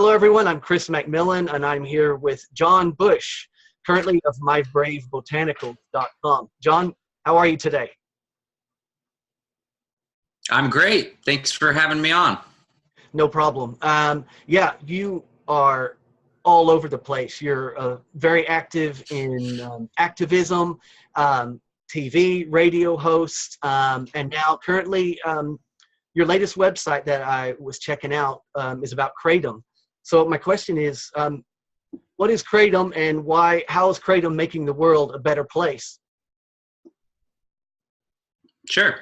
Hello, everyone. I'm Chris McMillan, and I'm here with John Bush, currently of MyBraveBotanicals.com. John, how are you today? I'm great. Thanks for having me on. No problem. Yeah, you are all over the place. You're very active in activism, TV, radio host, and now currently your latest website that I was checking out is about Kratom. So my question is, what is Kratom and how is Kratom making the world a better place? Sure.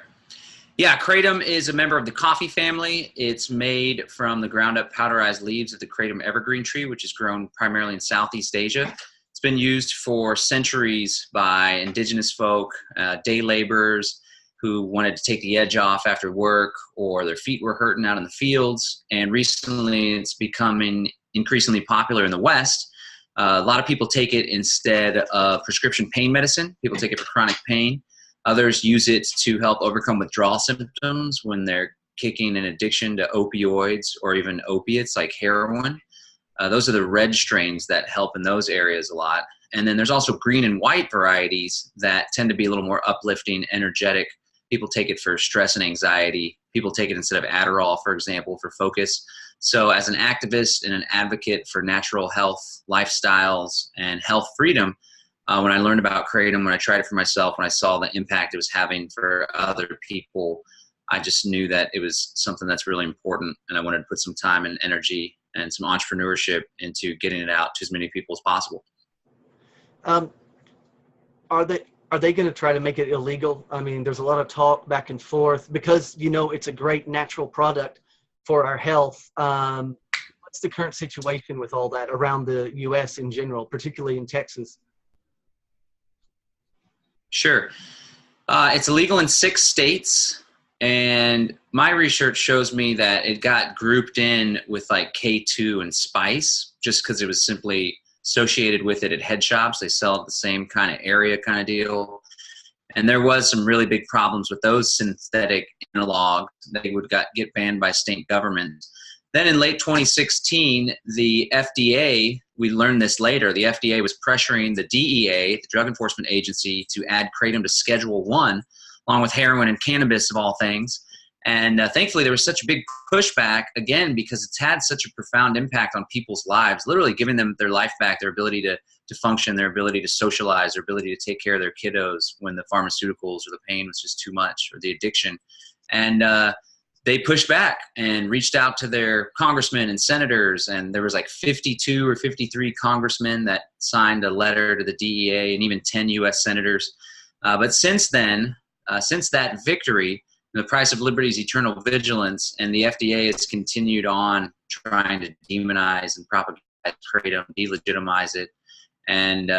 Yeah, Kratom is a member of the coffee family. It's made from the ground up powderized leaves of the Kratom evergreen tree, which is grown primarily in Southeast Asia. It's been used for centuries by indigenous folk, day laborers who wanted to take the edge off after work or their feet were hurting out in the fields. And recently it's becoming increasingly popular in the West. A lot of people take it instead of prescription pain medicine. People take it for chronic pain. Others use it to help overcome withdrawal symptoms when they're kicking an addiction to opioids or even opiates like heroin. Those are the red strains that help in those areas a lot. And then there's also green and white varieties that tend to be a little more uplifting, energetic. People take it for stress and anxiety. People take it instead of Adderall, for example, for focus. So as an activist and an advocate for natural health lifestyles and health freedom, when I learned about Kratom, when I tried it for myself, when I saw the impact it was having for other people, I just knew that it was something that's really important, and I wanted to put some time and energy and some entrepreneurship into getting it out to as many people as possible. Are they going to try to make it illegal? I mean, there's a lot of talk back and forth because, it's a great natural product for our health. What's the current situation with all that around the U.S. in general, particularly in Texas? Sure. It's illegal in 6 states, and my research shows me that it got grouped in with like K2 and spice just because it was simply associated with it at head shops. They sell the same kind of area kind of deal. And there was some really big problems with those synthetic analogs. They would get banned by state governments. Then in late 2016, the FDA, we learned this later, the FDA was pressuring the DEA, the Drug Enforcement Agency, to add Kratom to Schedule 1, along with heroin and cannabis of all things. And thankfully, there was such a big pushback, again, because it's had such a profound impact on people's lives, literally giving them their life back, their ability to function, their ability to socialize, their ability to take care of their kiddos when the pharmaceuticals or the pain was just too much, or the addiction. And they pushed back and reached out to their congressmen and senators, and there was like 52 or 53 congressmen that signed a letter to the DEA, and even 10 U.S. senators. But since then, since that victory, the price of liberty is eternal vigilance, and the FDA has continued on trying to demonize and propagate Kratom, delegitimize it, and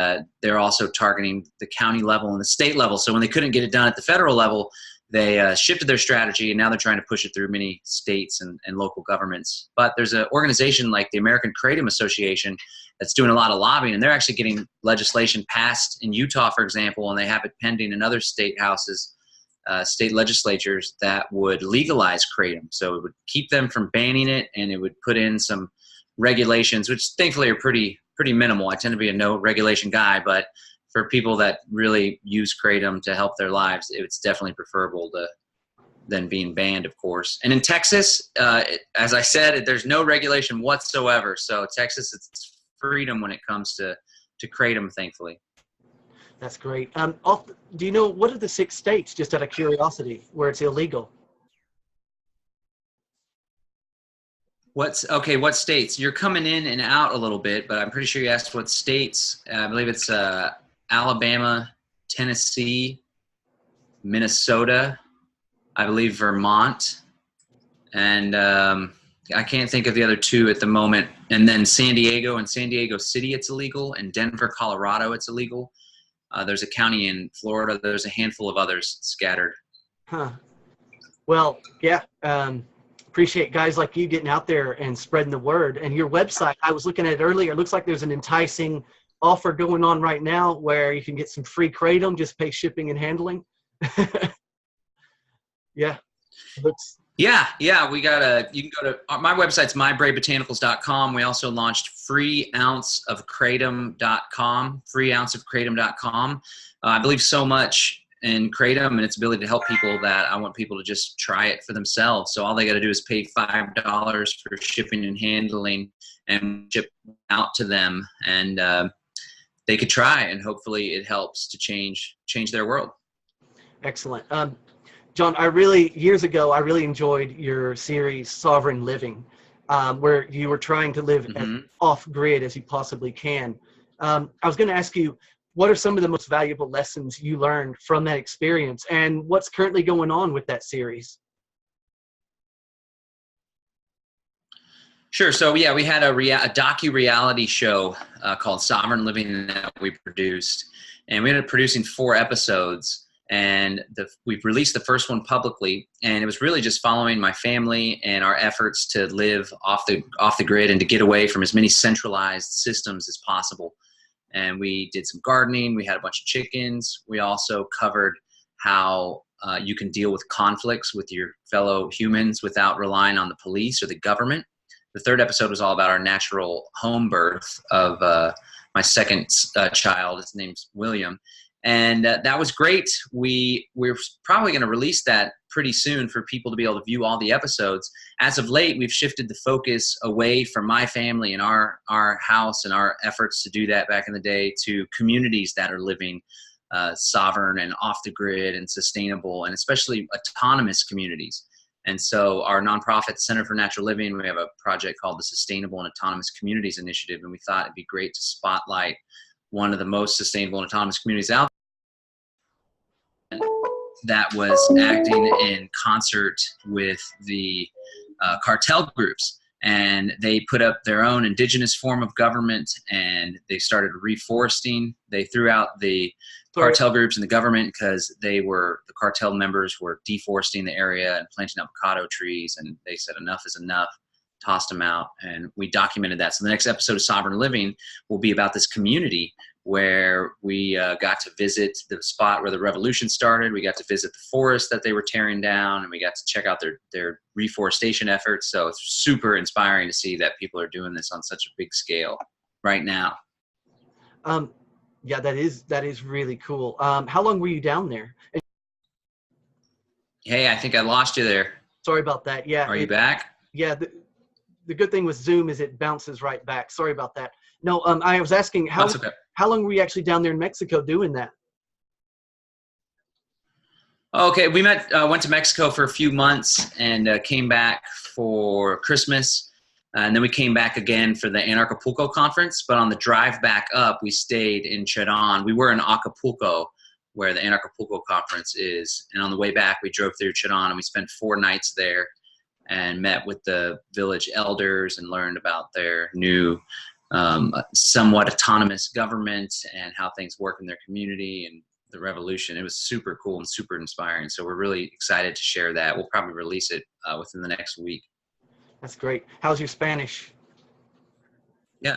they're also targeting the county level and the state level. So when they couldn't get it done at the federal level, they shifted their strategy, and now they're trying to push it through many states and local governments. But there's an organization like the American Kratom Association that's doing a lot of lobbying, and they're actually getting legislation passed in Utah, for example, and they have it pending in other state houses, state legislatures, that would legalize Kratom. So it would keep them from banning it, and it would put in some regulations, which thankfully are pretty minimal. I tend to be a no regulation guy, but for people that really use Kratom to help their lives, it's definitely preferable than being banned, of course. And in Texas, as I said, there's no regulation whatsoever. So Texas, it's freedom when it comes to Kratom, thankfully. That's great. Do you know, what are the 6 states, just out of curiosity, where it's illegal? What states? You're coming in and out a little bit, but I'm pretty sure you asked what states. I believe it's Alabama, Tennessee, Minnesota, I believe Vermont, and I can't think of the other 2 at the moment. And then San Diego and San Diego City, it's illegal. And Denver, Colorado, it's illegal. There's a county in Florida. There's a handful of others scattered. Huh. Well, yeah. Appreciate guys like you getting out there and spreading the word. And your website, I was looking at it earlier. It looks like there's an enticing offer going on right now where you can get some free Kratom, just pay shipping and handling. Yeah. Yeah. You can go to my website's mybraidbotanicals.com. We also launched freeounceofkratom.com, freeounceofkratom.com. I believe so much in Kratom and its ability to help people that I want people to just try it for themselves. So all they got to do is pay $5 for shipping and handling and ship out to them. And they could try, and hopefully it helps to change their world. Excellent. John, years ago, I really enjoyed your series, Sovereign Living, where you were trying to live as off-grid as you possibly can. I was going to ask you, what are some of the most valuable lessons you learned from that experience, and what's currently going on with that series? Sure. So yeah, we had a docu-reality show called Sovereign Living that we produced, and we ended up producing 4 episodes. And we've released the first one publicly, and it was really just following my family and our efforts to live off the grid and to get away from as many centralized systems as possible. And we did some gardening. We had a bunch of chickens. We also covered how you can deal with conflicts with your fellow humans without relying on the police or the government. The 3rd episode was all about our natural home birth of my second child. His name's William. And that was great. We're probably going to release that pretty soon for people to be able to view all the episodes. As of late, we've shifted the focus away from my family and our house and our efforts to do that back in the day to communities that are living sovereign and off the grid and sustainable, and especially autonomous communities. And so our nonprofit Center for Natural Living, we have a project called the Sustainable and Autonomous Communities Initiative, and we thought it'd be great to spotlight one of the most sustainable and autonomous communities out there that was acting in concert with the cartel groups. And they put up their own indigenous form of government, and they started reforesting. They threw out the cartel groups and the government because the cartel members were deforesting the area and planting avocado trees, and they said enough is enough, tossed them out, and we documented that. So the next episode of Sovereign Living will be about this community where we got to visit the spot where the revolution started. We got to visit the forest that they were tearing down, and we got to check out their reforestation efforts. So it's super inspiring to see that people are doing this on such a big scale right now. Yeah, that is really cool. How long were you down there? Hey, I think I lost you there. Sorry about that. Yeah. Are you back? Yeah. The good thing with Zoom is it bounces right back. Sorry about that. No, I was asking how long were you actually down there in Mexico doing that? Okay, we went to Mexico for a few months and came back for Christmas. And then we came back again for the Acapulco conference. But on the drive back up, we stayed in Cheran. We were in Acapulco, where the Acapulco conference is. And on the way back, we drove through Cheran, and we spent 4 nights there and met with the village elders and learned about their new somewhat autonomous government and how things work in their community and the revolution. It was super cool and super inspiring. So we're really excited to share that. We'll probably release it within the next week. That's great. How's your Spanish? Yeah.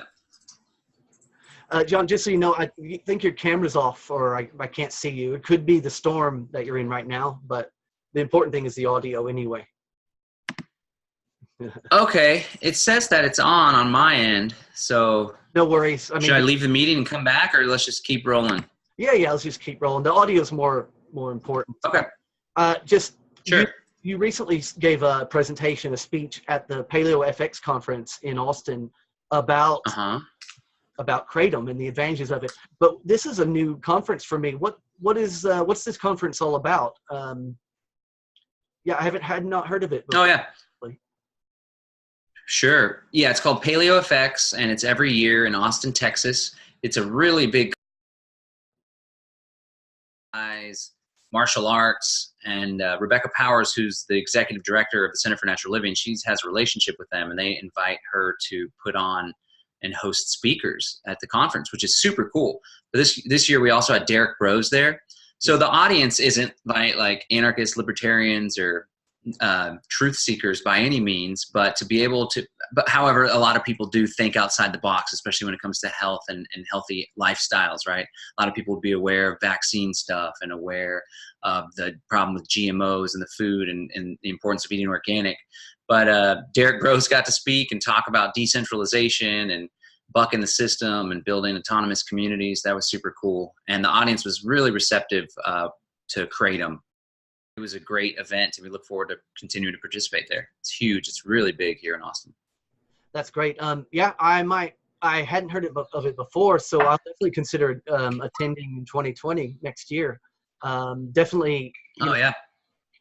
John, just so you know, I think your camera's off, or I can't see you. It could be the storm that you're in right now, but the important thing is the audio anyway. Okay. It says that it's on my end. So no worries. Should I leave the meeting and come back, or let's just keep rolling? Yeah, let's just keep rolling. The audio is more important. Okay. Sure. You recently gave a speech at the Paleo FX Conference in Austin about Kratom and the advantages of it. But this is a new conference for me. What's this conference all about? I had not heard of it before. Oh yeah. Sure. Yeah, it's called Paleo FX, and it's every year in Austin, Texas. It's a really big martial arts, and Rebecca Powers, who's the executive director of the Center for Natural Living, she has a relationship with them, and they invite her to put on and host speakers at the conference, which is super cool. But this year we also had Derek Bros there. So the audience isn't like anarchists, libertarians, or truth seekers by any means, but to be able to but however, a lot of people do think outside the box, especially when it comes to health and healthy lifestyles, right? A lot of people would be aware of vaccine stuff and aware of the problem with GMOs and the food and the importance of eating organic. But Derek Gross got to speak and talk about decentralization and bucking the system and building autonomous communities. That was super cool. And the audience was really receptive to Kratom. It was a great event, and we look forward to continuing to participate there. It's huge. It's really big here in Austin. That's great. Yeah, I hadn't heard of it before, so I'll definitely consider attending in 2020 next year. Definitely. Oh, yeah.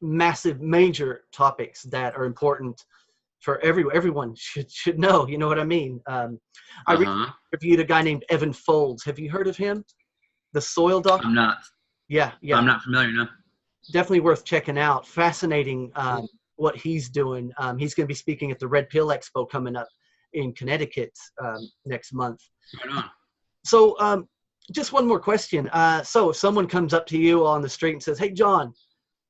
Massive, major topics that are important for everyone should know. You know what I mean? I reviewed a guy named Evan Folds. Have you heard of him? The soil doctor? I'm not. Yeah. I'm not familiar, no. Definitely worth checking out. Fascinating what he's doing. He's going to be speaking at the Red Pill Expo coming up in Connecticut next month. Right on. So just one more question. So if someone comes up to you on the street and says, "Hey, John,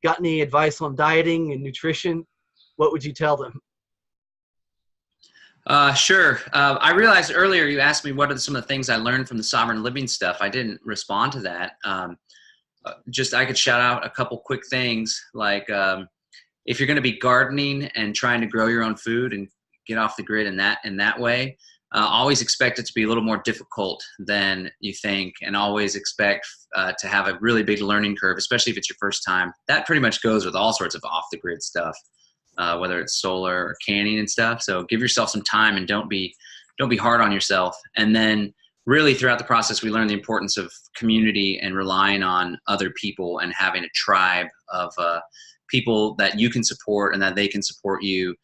got any advice on dieting and nutrition?" What would you tell them? Sure. I realized earlier you asked me what are some of the things I learned from the sovereign living stuff. I didn't respond to that. I could shout out a couple quick things like if you're going to be gardening and trying to grow your own food and get off the grid in that way, always expect it to be a little more difficult than you think, and always expect to have a really big learning curve, especially if it's your first time. That pretty much goes with all sorts of off the grid stuff, whether it's solar or canning and stuff. So give yourself some time and don't be hard on yourself. And then really throughout the process, we learn the importance of community and relying on other people and having a tribe of people that you can support and that they can support you.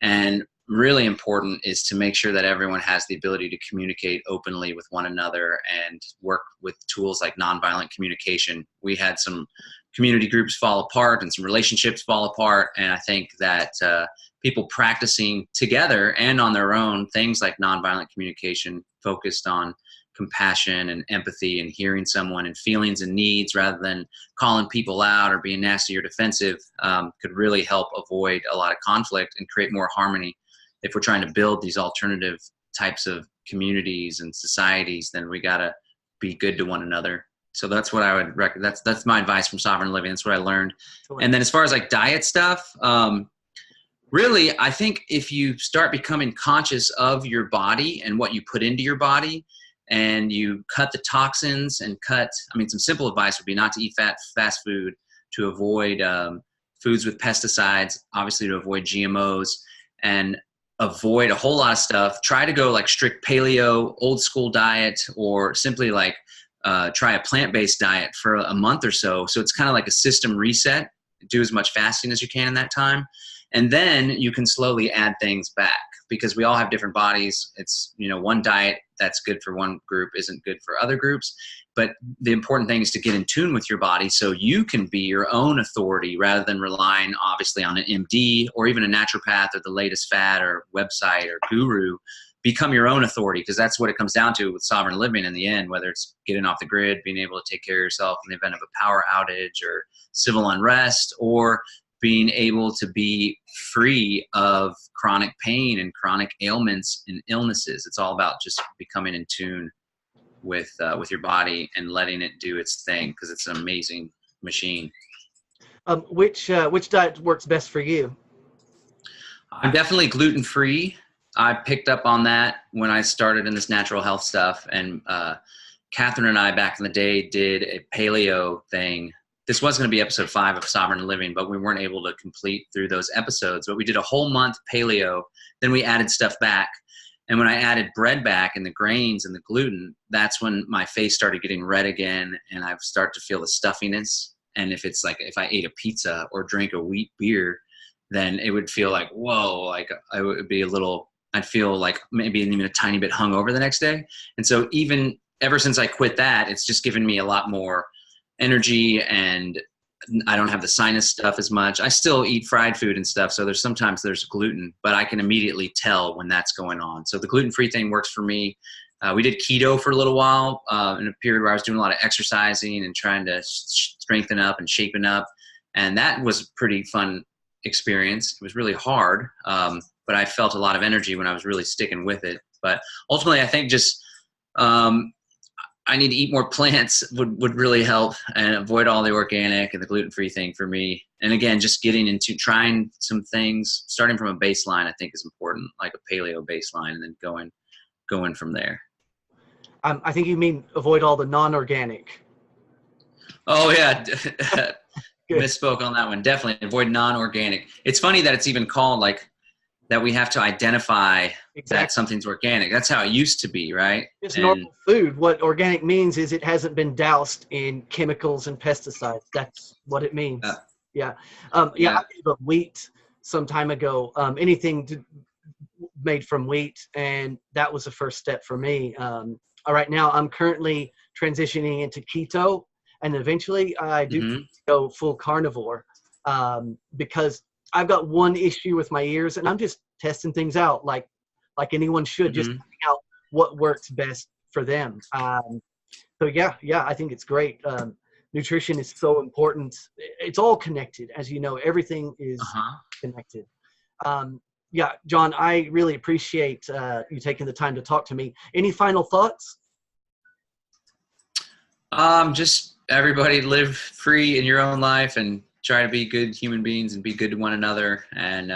And really important is to make sure that everyone has the ability to communicate openly with one another and work with tools like nonviolent communication. We had some community groups fall apart and some relationships fall apart. And I think that people practicing together and on their own things like nonviolent communication focused on compassion and empathy and hearing someone and feelings and needs rather than calling people out or being nasty or defensive could really help avoid a lot of conflict and create more harmony. If we're trying to build these alternative types of communities and societies, then we got to be good to one another. So that's what I would recommend. That's my advice from Sovereign Living. That's what I learned. And then as far as like diet stuff, really, I think if you start becoming conscious of your body and what you put into your body, and you cut the toxins and some simple advice would be not to eat fast food, to avoid foods with pesticides, obviously to avoid GMOs, and avoid a whole lot of stuff. Try to go like strict paleo, old school diet, or simply like try a plant-based diet for a month or so. So it's kind of like a system reset. Do as much fasting as you can in that time. And then you can slowly add things back because we all have different bodies. It's, one diet that's good for one group isn't good for other groups. But the important thing is to get in tune with your body so you can be your own authority rather than relying obviously on an MD or even a naturopath or the latest fad or website or guru. Become your own authority, because that's what it comes down to with sovereign living in the end, whether it's getting off the grid, being able to take care of yourself in the event of a power outage or civil unrest, or being able to be free of chronic pain and chronic ailments and illnesses. It's all about just becoming in tune with your body and letting it do its thing, because it's an amazing machine. Which diet works best for you? I'm definitely gluten-free. I picked up on that when I started in this natural health stuff. And Catherine and I back in the day did a paleo thing. This was going to be episode 5 of Sovereign Living, but we weren't able to complete through those episodes. But we did a whole month paleo. Then we added stuff back. And when I added bread back and the grains and the gluten, that's when my face started getting red again. And I start to feel the stuffiness. And if it's like, if I ate a pizza or drank a wheat beer, then it would feel like, whoa, like I would be I'd feel like maybe even a tiny bit hungover the next day. And so even ever since I quit that, it's just given me a lot more energy, and I don't have the sinus stuff as much. I still eat fried food and stuff. So sometimes there's gluten, but I can immediately tell when that's going on. So the gluten-free thing works for me. We did keto for a little while in a period where I was doing a lot of exercising and trying to strengthen up and shapen up. And that was a pretty fun experience. It was really hard. But but I felt a lot of energy when I was really sticking with it. But ultimately, I think just I need to eat more plants would really help, and avoid all the organic and the gluten-free thing for me. And again, just getting into trying some things, starting from a baseline, I think is important, like a paleo baseline, and then going from there. I think you mean avoid all the non-organic. Oh yeah, Good. misspoke on that one. Definitely avoid non-organic. It's funny that it's even called like that. We have to identify that Exactly. something's organic. That's how it used to be, right? It's And normal food. What organic means is it hasn't been doused in chemicals and pesticides. That's what it means. Yeah. Yeah, I yeah. gave up wheat some time ago. Made from wheat, and that was the first step for me. Right now, I'm currently transitioning into keto, and eventually I do Hmm. go full carnivore, because I've got one issue with my ears, and I'm just testing things out, like anyone should, just Hmm. finding out what works best for them. So yeah, I think it's great. Nutrition is so important. It's all connected, as you know. Everything is Uh-huh. connected. Um, yeah, John, I really appreciate you taking the time to talk to me. Any final thoughts? Just everybody live free in your own life and try to be good human beings and be good to one another. And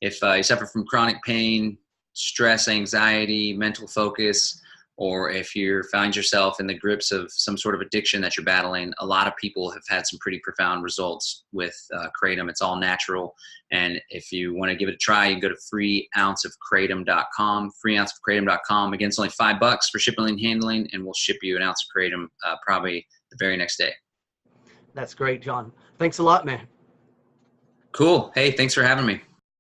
if you suffer from chronic pain, stress, anxiety, mental focus, or if you find yourself in the grips of some sort of addiction that you're battling, a lot of people have had some pretty profound results with Kratom. It's all natural. And if you want to give it a try, you can go to freeounceofkratom.com, freeounceofkratom.com. Again, it's only $5 for shipping and handling, and we'll ship you an ounce of Kratom probably the very next day. That's great, John. Thanks a lot, man. Cool. Hey, thanks for having me.